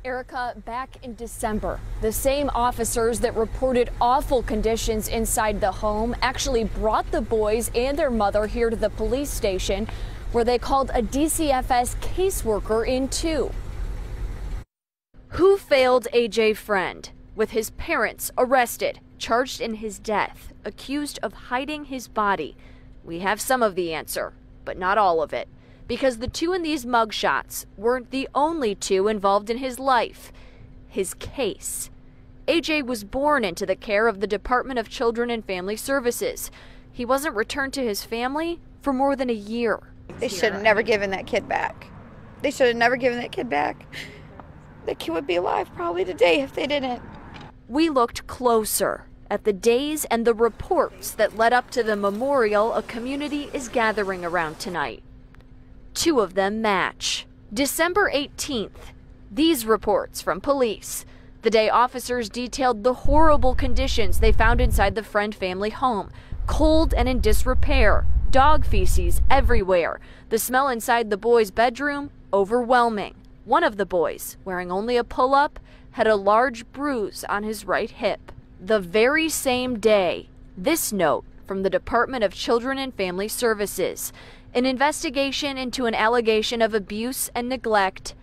Erica, back in December, the same officers that reported awful conditions inside the home actually brought the boys and their mother here to the police station, where they called a DCFS caseworker in too. Who failed AJ Freund, with his parents arrested, charged in his death, accused of hiding his body? We have some of the answer, but not all of it. Because the two in these mugshots weren't the only two involved in his life, his case. AJ was born into the care of the Department of Children and Family Services. He wasn't returned to his family for more than a year. They should have never given that kid back. They should have never given that kid back. That kid would be alive probably today if they didn't. We looked closer at the days and the reports that led up to the memorial a community is gathering around tonight. Two of them match. December 18th, these reports from police, the day officers detailed the horrible conditions they found inside the Freund family home. Cold and in disrepair, dog feces everywhere. The smell inside the boys' bedroom, overwhelming. One of the boys, wearing only a pull-up, had a large bruise on his right hip. The very same day, this note from the Department of Children and Family Services. An investigation into an allegation of abuse and neglect,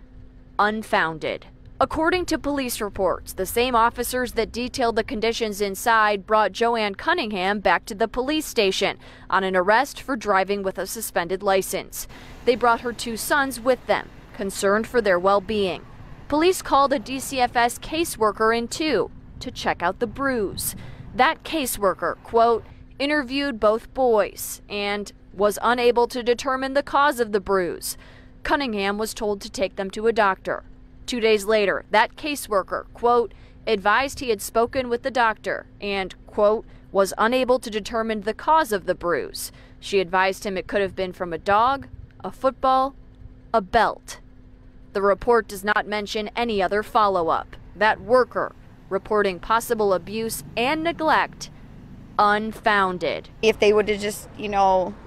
unfounded. According to police reports, the same officers that detailed the conditions inside brought Joanne Cunningham back to the police station on an arrest for driving with a suspended license. They brought her two sons with them, concerned for their well-being. Police called a DCFS caseworker in too to check out the bruise. That caseworker, quote, interviewed both boys and was unable to determine the cause of the bruise. Cunningham was told to take them to a doctor. 2 days later, that caseworker, quote, advised he had spoken with the doctor and, quote, was unable to determine the cause of the bruise. She advised him it could have been from a dog, a football, a belt. The report does not mention any other follow-up. That worker reporting possible abuse and neglect, unfounded. If they would have just,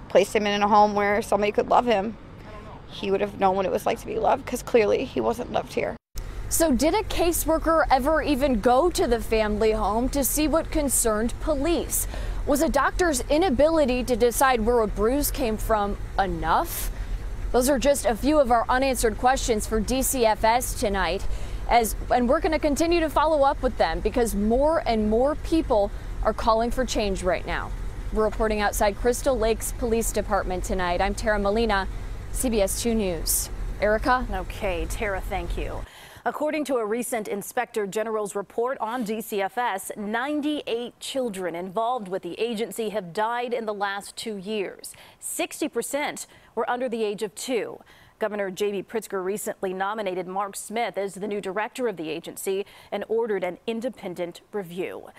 placed him in a home where somebody could love him, he would have known what it was like to be loved, because clearly he wasn't loved here. So did a caseworker ever even go to the family home to see what concerned police? Was a doctor's inability to decide where a bruise came from enough? Those are just a few of our unanswered questions for DCFS tonight, and we're going to continue to follow up with them because more and more people are calling for change right now. We're reporting outside Crystal Lakes Police Department tonight. I'm Tara Molina, CBS 2 News. Erica? Okay, Tara, thank you. According to a recent Inspector General's report on DCFS, 98 children involved with the agency have died in the last 2 years. 60% were under the age of 2. Governor J.B. Pritzker recently nominated Mark Smith as the new director of the agency and ordered an independent review.